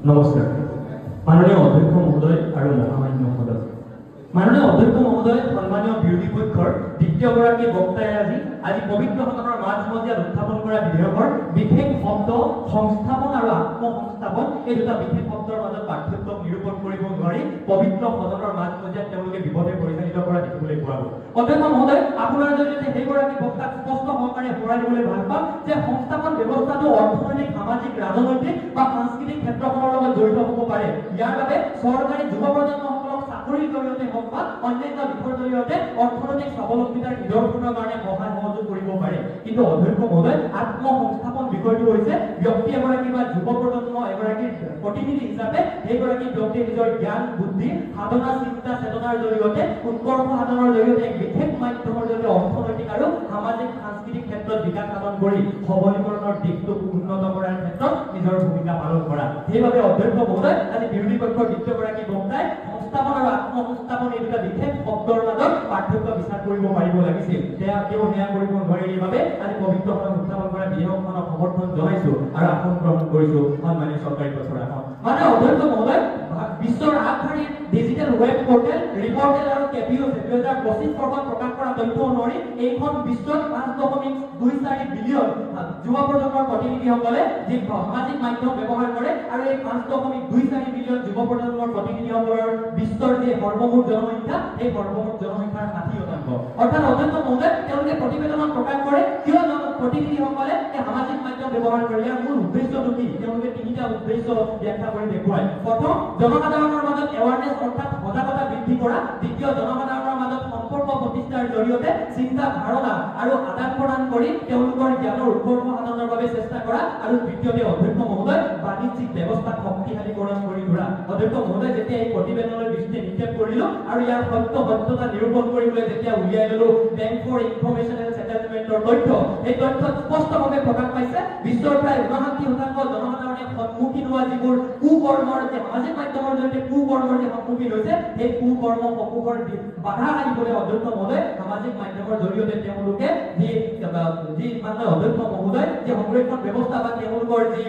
নমস্কাৰ মাননীয় অধ্যক্ষ মহোদয় আৰু মহামান্য মহোদয় মাননীয় অধ্যক্ষ মহোদয় সন্মানীয় বিৰোধী পক্ষৰ দ্বিতীয়গৰাকী বক্তাই আজি পবিত্ৰ সদনৰ মাজমজিয়াত উত্থাপন কৰা বিধেয়কৰ বিশেষ শব্দ সংস্থাপন আৰু আত্মসংস্থাপন এই দুটা বিশেষ শব্দৰ মাজত পাৰ্থক্য নিৰূপণ কৰিব নোৱাৰি পবিত্ৰ সদনৰ মাজমজিয়াত তেওঁলোকে বিপদে পৰিচালিত কৰা দেখিবলৈ পোৱা গ'ল। অধ্যক্ষ মহোদয় আপোনাৰ জৰিয়তে সেইগৰাকী বক্তাক স্পষ্ট সহকাৰে সোঁৱৰাই দিবলৈ ভাল পাম যে সংস্থাপন ব্যৱস্থাটো অৰ্থনৈতিক সামাজিক ৰাজনৈতিক বা সাংস্কৃতিক ক্ষেত্ৰখনৰ লগত জড়িত হ'ব পাৰে। ইয়াৰ বাবে চৰকাৰী যুৱ প্ৰজন্মসকলক চাকৰিৰ জৰিয়তে হওক বা অন্যান্য দিশৰ জৰিয়তে অৰ্থনৈতিক স্বাৱলম্বিতাৰ নিদৰ্শনৰ কাৰণে সহায় সহযোগ কৰিব পাৰে। কিন্তু অধ্যক্ষ মহোদয় আত্মসংস্থাপন বিষয়টো হৈছে ব্যক্তি এগৰাকী বা যুৱ প্ৰজন্ম এগৰাকীৰ প্ৰতিনিধি হিচাপে সেইগৰাকী ব্যক্তিয়ে নিজৰ জ্ঞান বুদ্ধি সাধনা চিন্তা চেতনাৰ জৰিয়তে উৎকৰ্ষ সাধনৰ জৰিয়তে এক বিশেষ মাধ্যমৰ জৰিয়তে অৰ্থনৈতিক আৰু সামাজিক সাংস্কৃতিক ক্ষেত্ৰত বিকাশ সাধন কৰি সবলীকৰণৰ দিশটোক উন্নত কৰাৰ ক্ষেত্ৰত নিজৰ ভূমিকা পালন কৰা। সেইবাবে অধ্যক্ষ মহোদয় আজি বিৰোধী পক্ষৰ দ্বিতীয়গৰাকী বক্তাই সংস্থাপন আৰু আত্মসংস্থাপন এই দুটা বিশেষ শব্দৰ মাজত পাৰ্থক্য বিচাৰ কৰিব পাৰিব লাগিছিল। তেওঁ সেয়া কৰিব নোৱাৰিলে বাবে আজি পবিত্ৰ সদন উত্থাপন কৰা বিধেয়কখনক সমৰ্থন জনাইছো আৰু আসন গ্ৰহণ কৰিছো সন্মানীয় চৰকাৰী পক্ষৰ আসন। মানে অধ্যক্ষ মহোদয় বিশ্বৰ আগশাৰীৰ ডিজিটেল ৱেব পৰ্টেল ৰিপৰ্টেল আৰু কেপিঅ 2025 বৰ্ষত প্ৰকাশ কৰা তথ্য অনুসৰি এইখন বিশ্বত 5.24 বিলিয়ন যুৱ প্ৰজন্মৰ প্ৰতিনিধিসকলে যি সামাজিক মাধ্যম ব্যৱহাৰ কৰে আৰু এই 5.24 বিলিয়ন যুৱ প্ৰজন্মৰ প্ৰতিনিধিসকলৰ বিশ্বৰ যে সৰ্বমুঠ জনসংখ্যা এই সৰ্বমুঠ জনসংখ্যাৰ 60%। অৰ্থাৎ অধ্যক্ষ মহোদয় তেওঁলোকে প্ৰতিবেদনত প্ৰকাশ কৰে কিয় প্ৰতিনিধিসকলে এই সামাজিক মাধ্যম ব্যৱহাৰ কৰে। ইয়াৰ মূল উদ্দেশ্যটো কি? তেওঁলোকে তিনিটা উদ্দেশ্য ব্যাখ্যা কৰি দেখুৱায়। প্ৰথম, জনসাধাৰণৰ মাজত এৱাৰনেছ অৰ্থাৎ সজাগতা বৃদ্ধি কৰা। দ্বিতীয়, জনসাধাৰণৰ মাজত সম্পৰ্ক প্ৰতিষ্ঠাৰ জৰিয়তে চিন্তা ধাৰণা আৰু আদান প্ৰদান কৰি তেওঁলোকৰ জ্ঞানৰ উৎকৰ্ষ সাধনৰ বাবে চেষ্টা কৰা। আৰু তৃতীয়তে অধ্যক্ষ মহোদয় বাণিজ্যিক ব্যৱস্থাক শক্তিশালীকৰণ কৰি তোলা। অধ্যক্ষ মহোদয় যেতিয়া এই প্ৰতিবেদনলৈ দৃষ্টি নিক্ষেপ কৰিলো আৰু ইয়াৰ সত্যতা নিৰূপণ কৰিবলৈ যেতিয়া উলিয়াই ললো বেংক ফৰ ইনফৰমেশ্যন এণ্ড সেটেলমেণ্টৰ তথ্য, এই তথ্যত স্পষ্টভাৱে প্ৰকাশ পাইছে বিশ্বৰ প্ৰায় 59% জনসাধাৰণে সন্মুখীন হোৱা যিবোৰ কুকৰ্মৰ যে সামাজিক মাধ্যমৰ জৰিয়তে কুকৰ্মৰ যে সন্মুখীন হৈছে সেই কুকৰ্মসমূহৰ বাধা আনিবলৈ অধ্যক্ষ মহোদয় সামাজিক মাধ্যমৰ জৰিয়তে তেওঁলোকে যি মানে অধ্যক্ষ মহোদয় যে সংৰক্ষণ ব্যৱস্থা বা তেওঁলোকৰ যি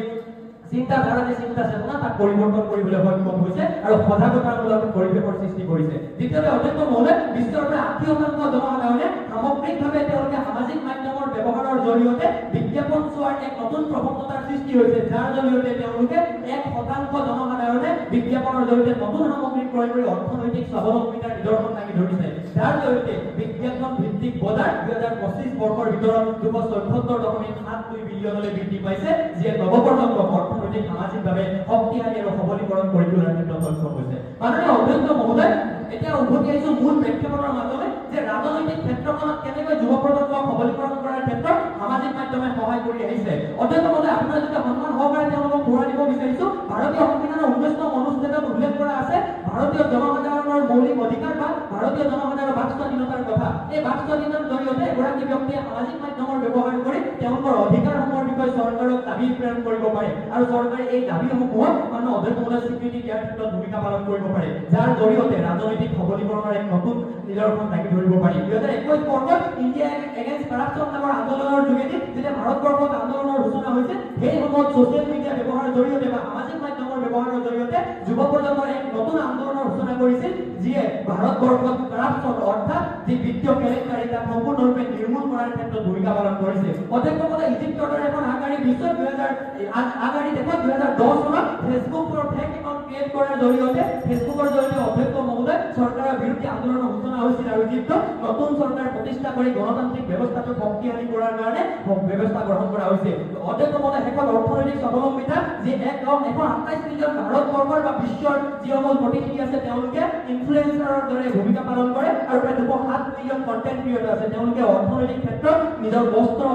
চিন্তাধাৰা যে চিন্তা চেতনা তাক পৰিৱৰ্তন কৰিবলৈ সক্ষম হৈছে আৰু সজাগতামূলক পৰিৱেশৰ সৃষ্টি কৰিছে। দ্বিতীয়তে অধ্যক্ষ মহোদয় বিশ্বৰ প্ৰায় 80% জনসাধাৰণে সামগ্ৰিকভাৱে তেওঁলোকে সামাজিক মাধ্যমৰ ব্যৱহাৰৰ জৰিয়তে বিজ্ঞাপন চোৱাৰ এক নতুন প্ৰৱণতাৰ সৃষ্টি হৈছে, যাৰ জৰিয়তে তেওঁলোকে 1% জনসাধাৰণে বিজ্ঞাপনৰ জৰিয়তে নতুন সামগ্ৰী ক্ৰয় কৰি অৰ্থনৈতিক স্বাৱলম্বিতাৰ নিদৰ্শন দাঙি ধৰিছে, যাৰ জৰিয়তে বিজ্ঞাপন ভিত্তিক বজাৰ 2025 বৰ্ষৰ ভিতৰত 274.72 বিলিয়নলৈ বৃদ্ধি পাইছে, যিয়ে নৱপ্ৰজন্মক অৰ্থনৈতিক সামাজিকভাৱে শক্তিশালী আৰু সবলীকৰণ কৰি তোলাৰ ক্ষেত্ৰত সক্ষম হৈছে। মাননীয় অধ্যক্ষ মহোদয় এতিয়া উভতি আহিছো মূল প্ৰেক্ষাপটৰ মাজলৈ যে ৰাজনৈতিক ক্ষেত্ৰখনত কেনেকৈ যুৱ প্ৰজন্মক সবলীকৰণ কৰাৰ ক্ষেত্ৰত সামাজিক মাধ্যমে সহায় কৰি আহিছে। অধ্যক্ষ মহোদয় আপোনাৰ যেতিয়া সন্মান সহকাৰে তেওঁলোকক সোঁৱৰাই দিব বিচাৰিছো, ভাৰতীয় সংবিধানৰ 19নং অনুচ্ছেদত উল্লেখ কৰা আছে ভাৰতীয় জনসাধাৰণৰ মৌলিক অধিকাৰ বা ভাৰতীয় জনসাধাৰণৰ বাক স্বাধীনতাৰ কথা। এই বাক স্বাধীনতাৰ জৰিয়তে এগৰাকী ব্যক্তিয়ে সামাজিক মাধ্যমৰ ব্যৱহাৰ কৰি তেওঁলোকৰ অধিকাৰসমূহৰ বিষয়ে চৰকাৰক দাবী প্ৰেৰণ কৰিব পাৰে আৰু চৰকাৰে এই দাবীসমূহক মানে অধ্যক্ষ মহোদয় স্বীকৃতি দিয়াৰ ক্ষেত্ৰত ভূমিকা পালন কৰিব পাৰে, যাৰ জৰিয়তে ৰাজনৈতিক সবলীকৰণৰ এক নতুন নিদৰ্শন দাঙি ধৰিব পাৰি। 2021 বৰ্ষত ইণ্ডিয়া এগেইনষ্ট কাৰাপশ্যন নামৰ আন্দোলনৰ যোগেদি যেতিয়া ভাৰতবৰ্ষত আন্দোলনৰ সূচনা হৈছে, সেই সময়ত ছচিয়েল মিডিয়া ব্যৱহাৰৰ জৰিয়তে বা সামাজিক মাধ্যমৰ ব্যৱহাৰৰ জৰিয়তে যুৱ প্ৰজন্মৰ এক নতুন আন্দোলনৰ সূচনা কৰিছিল, যিয়ে ভাৰতবৰ্ষত কাৰাপশ্যন অৰ্থাৎ যি বিত্তীয় কেলেংকাৰী তাক সম্পূৰ্ণৰূপে নিৰ্মূল কৰাৰ ক্ষেত্ৰত ভূমিকা পালন কৰিছে। অধ্যক্ষ মহোদয় ইজিপ্তৰ দৰে এখন আগশাৰীৰ বিশ্বত 2010 চনত ফেচবুকৰ ফেক একাউণ্ট ক্ৰিয়েট কৰাৰ জৰিয়তে ফেচবুকৰ জৰিয়তে অধ্যক্ষ মহোদয় চৰকাৰৰ বিৰুদ্ধে আন্দোলনৰ সূচনা হৈছিল আৰু ইজিপ্তত নতুন চৰকাৰ প্ৰতিষ্ঠা কৰি গণতান্ত্ৰিক ব্যৱস্থাটো শক্তিশালী কৰাৰ কাৰণে ব্যৱস্থা গ্ৰহণ কৰা হৈছে। অধ্যক্ষ মহোদয় শেষত অৰ্থনৈতিক স্বাৱলম্বিতা যি 128 মিলিয়ন ভাৰতবৰ্ষৰ বা বিশ্বৰ যিসকল প্ৰতিনিধি আছে তেওঁলোকে ইনফ্লুৱেঞ্চাৰৰ দৰে ভূমিকা পালন কৰে আৰু প্ৰায় 207 মিলিয়ন কণ্টেণ্ট ক্ৰিয়েটৰ আছে, তেওঁলোকে অৰ্থনৈতিক ক্ষেত্ৰত নিজৰ বস্ত্ৰ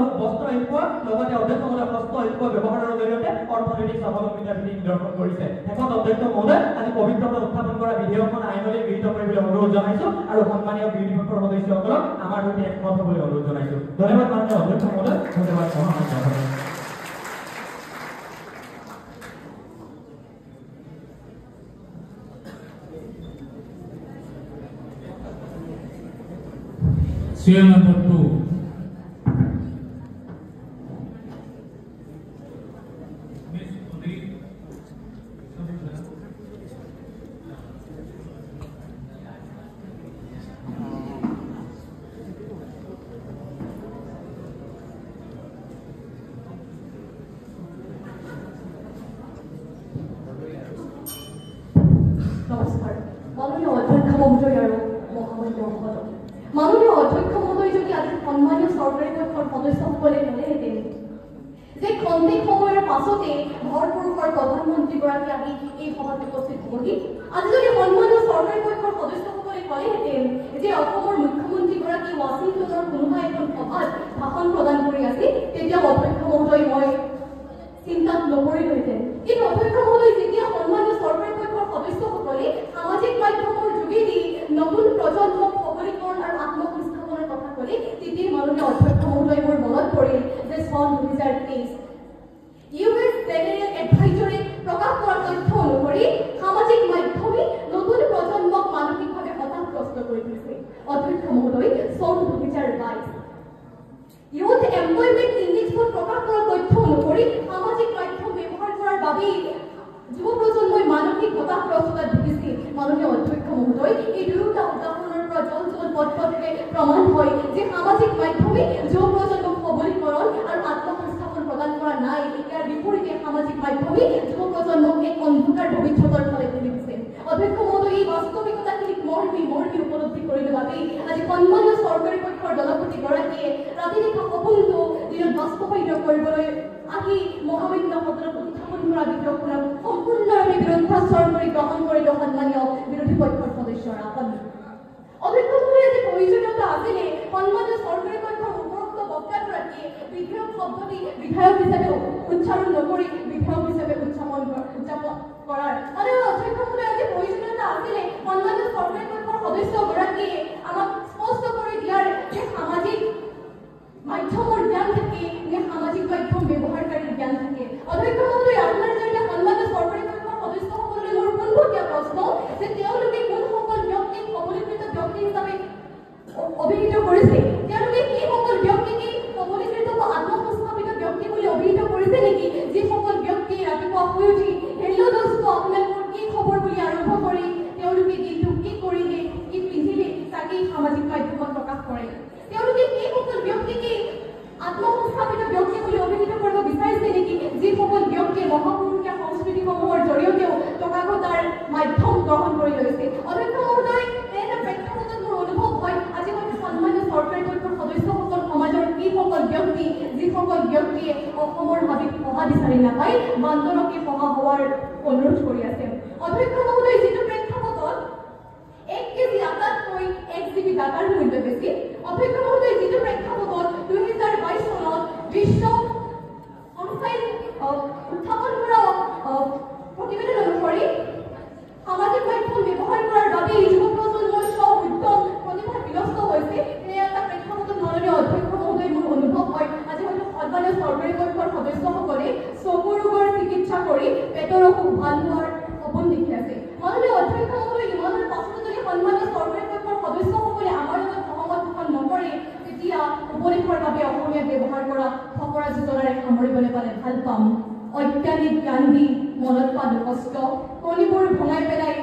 শিল্প লগতে অধ্যক্ষ মহোদয় হস্ত শিল্প ব্যৱহাৰৰ জৰিয়তে অৰ্থনৈতিক স্বাৱলম্বিতা ভিত্তিক নিদৰ্শন কৰিছে। শেষত অধ্যক্ষ মহোদয় আজি পবিত্ৰভাৱে উত্থাপন কৰা বিধেয়কখন আইনলৈ গৃহীত কৰিবলৈ অনুৰোধ জনাইছো আৰু সন্মানীয় বিৰোধী পক্ষৰ সদস্যসকলক আমাৰ সৈতে একমত হ'বলৈ অনুৰোধ জনাইছো। ধন্যবাদ মাননীয় অধ্যক্ষ মহোদয়, ধন্যবাদ মহামান্য মহোদয়। Serial number 2. Miss Udit মহোদয় আৰু মহামান্য মহোদয়, মাননীয় অধ্যক্ষ মহোদয় যদি আজি সন্মানীয় চৰকাৰী পক্ষৰ সদস্যসকলে ক'লেহেঁতেন যে খন্তেক সময়ৰ পাছতে ভাৰতবৰ্ষৰ প্ৰধানমন্ত্ৰীগৰাকী আহি এই সভাত উপস্থিত হ'বহি, আজি যদি সন্মানীয় চৰকাৰী পক্ষৰ সদস্যসকলে ক'লেহেঁতেন যে অসমৰ মুখ্যমন্ত্ৰীগৰাকী ৱাশ্বিংটনৰ কোনোবা এখন সভাত ভাষণ প্ৰদান কৰি আছিল, তেতিয়া অধ্যক্ষ মহোদয় মই চিন্তাত নপৰিলোহেঁতেন। কিন্তু অধ্যক্ষ মহোদয় যেতিয়া সন্মানীয় চৰকাৰী পক্ষৰ সদস্যসকলে সামাজিক মাধ্যমৰ যোগেদি নতুন প্ৰজন্মক সবলীকৰণ আৰু আত্মসংস্থাপনৰ কথা ক'লে, তেতিয়াই মাননীয় অধ্যক্ষ মহোদয় মোৰ মনত পৰিল যে চন 2023 US জেনেৰেল এডভাইজৰে প্ৰকাশ কৰা তথ্য অনুসৰি সামাজিক মাধ্যমে নতুন প্ৰজন্মক মানসিকভাৱে হতাশগ্ৰস্ত কৰি তুলিছে। অধ্যক্ষ মহোদয়, চন 2022 ইউথ এমপ্লয়মেণ্ট ইণ্ডেক্সত প্ৰকাশ কৰা তথ্য অনুসৰি সামাজিক মাধ্যম ব্যৱহাৰ কৰাৰ বাবেই যুৱ প্ৰজন্মই মানসিক হতাশগ্ৰস্ততাত ভুগিছে। মাননীয় অধ্যক্ষ মহোদয়, এই দুয়োটা উদাহৰণৰ পৰা পটপটে প্ৰমাণ হয় যে সামাজিক মাধ্যমে যুৱ প্ৰজন্মক সবলীকৰণ আৰু আত্মসংস্থাপন প্ৰদান কৰা নাই। ইয়াৰ বিপৰীতে সামাজিক মাধ্যমে যুৱ প্ৰজন্মক এক অন্ধকাৰ ভৱিষ্যতৰ ফালে ঠেলি দিছে। অধ্যক্ষ মহোদয়, এই বাস্তৱিকতাখিনিক মৰ্মী উপলব্ধি কৰিলে বাবেই আজি সন্মানীয় চৰকাৰী পক্ষৰ দলপতিগৰাকীয়ে ৰাতি নিশা সপোনটো দিনত বাস্তৱায়িত কৰিবলৈ আহি মহামান্য সদনত উত্থাপন কৰা বিধেয়কখনক সম্পূৰ্ণৰূপে বিৰোধাচৰণ কৰি গ্ৰহণ কৰিলে সন্মানীয় বিৰোধী পক্ষৰ সদস্যৰা। অধ্যক্ষ মহোদয়, যে প্ৰয়োজনীয়তা আছিলে সন্মানীয় চৰকাৰী পক্ষৰ উপৰোক্ত বক্তাগৰাকীয়ে বিধেয়ক শব্দটি বিধায়ক হিচাপে উচ্চাৰণ নকৰি বিধেয়ক হিচাপে উদযাপন কৰাৰ অধ্যক্ষ মহোদয়, আজি প্ৰয়োজনীয়তা আছিলে সন্মানীয় চৰকাৰী পক্ষৰ সদস্যগৰাকীয়ে আমাক স্পষ্ট কৰি দিয়াৰ যে সামাজিক মাধ্যমৰ জ্ঞান থাকে নে সামাজিক মাধ্যম ব্যৱহাৰকাৰীৰ জ্ঞান থাকে। অধ্যক্ষ মহোদয়, আপোনাৰ জৰিয়তে সন্মানীয় চৰকাৰী পক্ষৰ সদস্যসকললৈ মোৰ পোনপটীয়া প্ৰশ্ন যে তেওঁলোকে কোনসকল ব্যক্তিক সবলীকৃত ব্যক্তি হিচাপে অভিহিত কৰিছে, তেওঁলোকে সেইসকল ব্যক্তিকে সবলীকৃত বা আত্মসংস্থাপিত ব্যক্তি বুলি অভিহিত কৰিছে নেকি যিসকল ব্যক্তিয়ে ৰাতিপুৱা শুই উঠি হেল্ল' দোস্ত আপোনালোকৰ কি খবৰ বুলি আৰম্ভ কৰি তেওঁলোকে দিনটো কি কৰিলে কি পিন্ধিলে তাকেই সামাজিক মাধ্যমত প্ৰকাশ কৰে। তেওঁলোকে সেইসকল ব্যক্তিকে আত্মসংস্থাপিত ব্যক্তি বুলি অভিহিত কৰিব বিচাৰিছে নেকি যিসকল ব্যক্তিয়ে মহাপুৰুষীয়া সংস্কৃতিসমূহৰ জৰিয়তেও টকা ঘটাৰ মাধ্যম গ্ৰহণ কৰি লৈছে। অধ্যক্ষ মহোদয়, এনে প্ৰেক্ষাপটত মোৰ অনুভৱ হয় আজি হয়তো সন্মানীয় চৰকাৰী পক্ষৰ সদস্যসকল সমাজৰ সেইসকল ব্যক্তি যিসকল ব্যক্তিয়ে অসমৰ হাবিত সভা বিচাৰি নাপায় বান্দৰকে সভা হোৱাৰ অনুৰোধ কৰি আছে। অধ্যক্ষ মহোদয়, যিটো প্ৰেক্ষাপটত 1 কেজি আটাতকৈ 1 GB ডাটাৰ মূল্য বেছি, অধ্যক্ষ মহোদয়, যিটো প্ৰেক্ষাপটত 2022 চনত বিশ্ব সংস্থাই উত্থাপন কৰা প্ৰতিবেদন অনুসৰি সামাজিক মাধ্যম ব্যৱহাৰ কৰাৰ বাবে যুৱ প্ৰজন্মৰ উদ্যম প্ৰতিভা বিনষ্ট হৈছে, এনে এটা প্ৰেক্ষাপটত মাননীয় অধ্যক্ষ মহোদয়, মোৰ অনুভৱ হয় আজি হয়তো সন্মানীয় চৰকাৰী পক্ষৰ সদস্যসকলে চকু ৰোগৰ চিকিৎসা কৰি পেটৰ অসুখ ভাল হোৱাৰ সপোন দেখি আছে। মাননীয় অধ্যক্ষ মহোদয়, ইমানৰ পাছতো যদি সন্মানীয় চৰকাৰী পক্ষৰ সদস্যসকলে আমাৰ লগত সহমত পোষণ নকৰে, তেতিয়া উপদেশৰ বাবে অসমীয়া ব্যৱহাৰ কৰা ফকৰা যোজনাৰে সামৰিবলৈ পালে ভাল পাম। অত্যাধিক জ্ঞান দি মনত পালো কষ্ট, কণীবোৰ ভঙাই পেলাই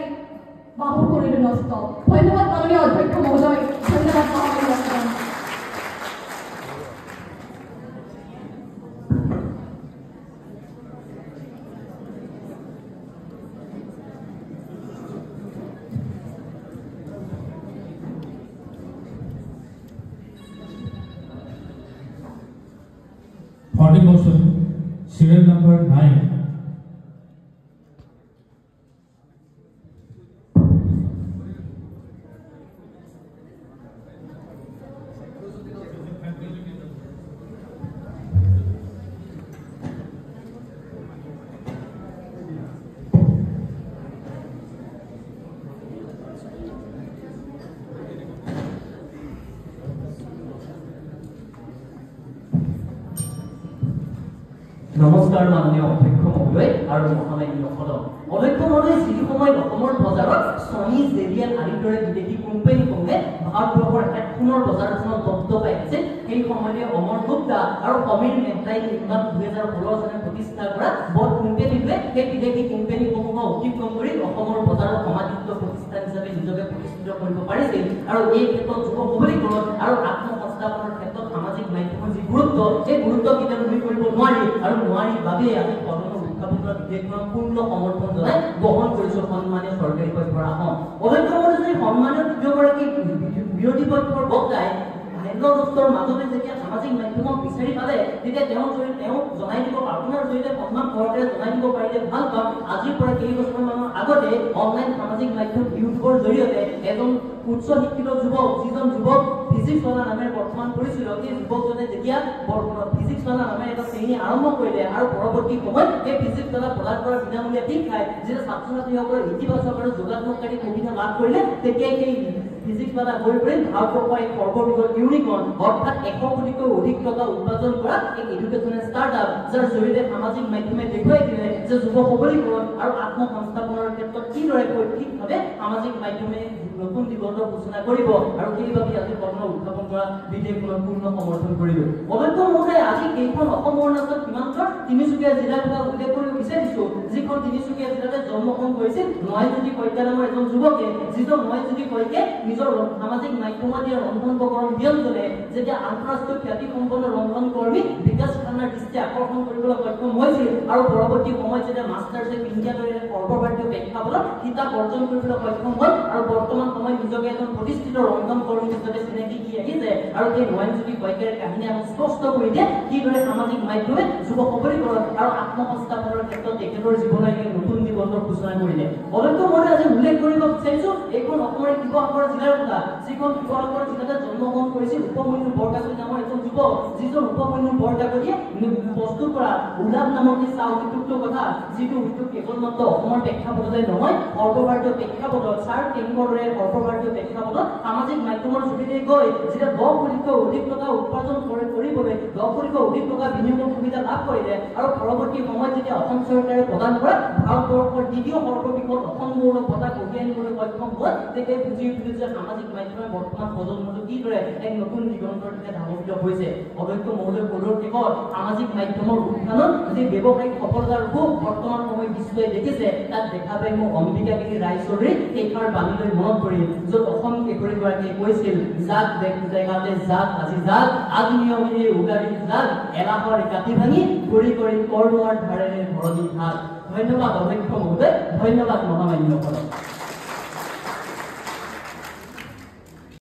বাহু কৰিলো নষ্ট। ধন্যবাদ মাননীয় অধ্যক্ষ মহোদয়, ধন্যবাদ মহামান্য সদন। For the motion, serial number 9. নমস্কাৰ মাননীয় অধ্যক্ষ মহোদয় আৰু মহামান্য সদন। অধ্যক্ষ মহোদয়, যি সময়ত অসমৰ বজাৰত ছনী, জেবিএল আদিৰ দৰে বিদেশী কোম্পানীসমূহে ভাৰতবৰ্ষৰ হেডফোনৰ বজাৰখনত দপদপাই আছে, সেই সময়তে অমৰ গুপ্তা আৰু সমীৰ মেহতাই নিৰ্মাণ 2016 চনত প্ৰতিষ্ঠা কৰা বট কোম্পানীটোৱে সেই বিদেশী কোম্পানীসমূহক অতিক্ৰম কৰি অসমৰ বজাৰত সমাধিত প্ৰতিষ্ঠান হিচাপে নিজকে প্ৰতিষ্ঠিত কৰিব পাৰিছিল। আৰু এই ক্ষেত্ৰত যুৱ সবলীকৰণ আৰু আত্মসংস্থাপনৰ ক্ষেত্ৰত সামাজিক মাধ্যমৰ যি গুৰুত্ব, সেই গুৰুত্ব কেতিয়াও নুই কৰিব নোৱাৰি আৰু নোৱাৰি বাবে আমি সদনৰ উত্থাপন উত্থাপন কৰা বিধেয়কখনক পূৰ্ণ সমৰ্থন জনাই গ্ৰহণ কৰিছো সন্মানীয় চৰকাৰী পক্ষৰ আসন। অধ্যক্ষ মহোদয়, সন্মানীয় তৃতীয়গৰাকী বিৰোধী পক্ষৰ বক্তাই দস্তৰ মাজতে যেতিয়া সামাজিক মাধ্যমক বিচাৰি পালে তেতিয়া তেওঁ জনাই দিব আপোনাৰ জৰিয়তে সন্মান সহকাৰে জনাই দিব পাৰিলে ভাল পাম। আজিৰ পৰা কেইবছৰমানৰ আগতে অনলাইন সামাজিক মাধ্যম ইউটিউবৰ জৰিয়তে এজন উচ্চ শিক্ষিত যুৱক, যিজন যুৱক ফিজিক্স ৱালা নামেৰে বৰ্তমান পৰিচিত, সেই যুৱকজনে যেতিয়া ফিজিক্স ৱালা নামেৰে এটা শ্ৰেণী আৰম্ভ কৰিলে আৰু পৰৱৰ্তী সময়ত সেই ফিজিক্স ৱালা প্ৰদান কৰা বিনামূলীয়া শিক্ষাই যেতিয়া ছাত্ৰ ছাত্ৰীসকলৰ ইতিবাচক আৰু যোগাত্মককাৰী সুবিধা লাভ কৰিলে, তেতিয়াই সেই ফিজিক্স ৱালা হৈ পৰি ভাৰতবৰ্ষৰ এক সৰ্ববৃহৎ ইউনিকৰ্ণ অৰ্থাৎ 100 কোটিকৈ অধিক টকা উপাৰ্জন কৰা এক এডুকেশ্যনেল ষ্টাৰ্টআপ, যাৰ জৰিয়তে সামাজিক মাধ্যমে দেখুৱাই দিলে যে যুৱ সবলীকৰণ আৰু আত্মসংস্থাপনৰ ক্ষেত্ৰত কিদৰে শৈক্ষিকভাৱে সামাজিক মাধ্যমে নতুন দিগন্তৰ সূচনা কৰিব, আৰু সেইবাবে আজি সদনত উত্থাপন কৰা বিধেয়কখনক পূৰ্ণ সমৰ্থন কৰিলো। অধ্যক্ষ মহোদয়, আজি কেইখন অসম অৰুণাচল সীমান্তৰ তিনিচুকীয়া জিলাৰ কথা উল্লেখ কৰিব বিচাৰিছো, যিখন তিনিচুকীয়া জিলাতে জন্মগ্ৰহণ কৰিছিল নয়নজ্যোতি শইকীয়া নামৰ এজন যুৱকে, যিজন নয়নজ্যোতি শইকীয়াই নিজৰ সামাজিক মাধ্যমত দিয়া ৰন্ধন প্ৰকৰণ ব্যঞ্জনে যেতিয়া আন্তঃৰাষ্ট্ৰীয় খ্যাতিসম্পন্ন ৰন্ধন কৰ্মী বিকাশ খান্নাৰ দৃষ্টি আকৰ্ষণ কৰিবলৈ সক্ষম হৈছিল আৰু পৰৱৰ্তী সময়ত যেতিয়া মাষ্টাৰ চেফ ইণ্ডিয়া দৰে সৰ্বভাৰতীয় প্ৰেক্ষাপটত খিতাপ অৰ্জন কৰিবলৈ সক্ষম হ'ল আৰু বৰ্তমান সময়ত নিজকে এজন প্ৰতিষ্ঠিত ৰন্ধন কৰ্মী হিচাপে চিনাকি দি আহিছে। আৰু সেই নয়নজ্যোতি শইকীয়াৰ কাহিনী আমাক স্পষ্ট কৰি দিয়ে কিদৰে সামাজিক মাধ্যমে যুৱ সবলীকৰণ আৰু আত্মসংস্থাপনৰ ক্ষেত্ৰত তেখেতৰ জীৱনৰ এক নতুন দিগন্তৰ সূচনা কৰিলে। অধ্যক্ষ মহোদয়, আজি উল্লেখ কৰিব বিচাৰিছো এইখন অসমৰ শিৱসাগৰ জিলাৰ কথা, যিখন শিৱসাগৰ জিলাতে জন্মগ্ৰহণ কৰিছিল উপমন্যু বৰকাকতি নামৰ এজন যুৱক, যিজন উপমন্যু বৰকাকতিয়ে প্ৰস্তুত কৰা উলাপ নামৰ সেই চাহ উদ্যোগটোৰ কথা, যিটো উদ্যোগ কেৱলমাত্ৰ অসমৰ প্ৰেক্ষাপটতে নহয় সৰ্বভাৰতীয় প্ৰেক্ষাপটত চাৰ টেংকৰ দৰে সৰ্বভাৰতীয় প্ৰেক্ষাপটত সামাজিক মাধ্যমৰ যোগেদি গৈ যেতিয়া 10 কোটিতকৈ অধিক টকা উপাৰ্জন কৰিবলৈ 10 কোটিতকৈ অধিক টকা বিনিয়োগৰ সুবিধা লাভ কৰিলে আৰু পৰৱৰ্তী সময়ত যেতিয়া অসম চৰকাৰে প্ৰদান কৰা ভাৰতবৰ্ষৰ দ্বিতীয় সৰ্ববৃহৎ অসম গৌৰৱ বঁটা কঢ়িয়াই আনিবলৈ সক্ষম হ'ল, তেতিয়া বুজি উঠিলে যে সামাজিক মাধ্যমে বৰ্তমান প্ৰজন্মটো কিদৰে এক নতুন দিগন্তৰ দিশে ধাৱিত হৈছে। অধ্যক্ষ মহোদয়, পদৰ শেষত সামাজিক মাধ্যমৰ উত্থানত যি ব্যৱসায়িক সফলতাৰ ৰূপ বৰ্তমান সময়ত বিশ্বই দেখিছে, তাত দেখা পাই মোৰ অম্বিকাগিৰি ৰায়চৌধুৰীৰ সেইষাৰ বাণীলৈ মনত পৰিল, য'ত অসম কেশৰীগৰাকীয়ে কৈছিল, জাক জেগাতে জাক আজি জাক আগ্নেয়গিৰি উগাৰি জাক এলাহৰ কাটি ভাঙি কৰি কৰি কৰ্মৰ ধাৰেৰে ধৰণী ঘাট। ধন্যবাদ অধ্যক্ষ মহোদয়, ধন্যবাদ মহামান্য।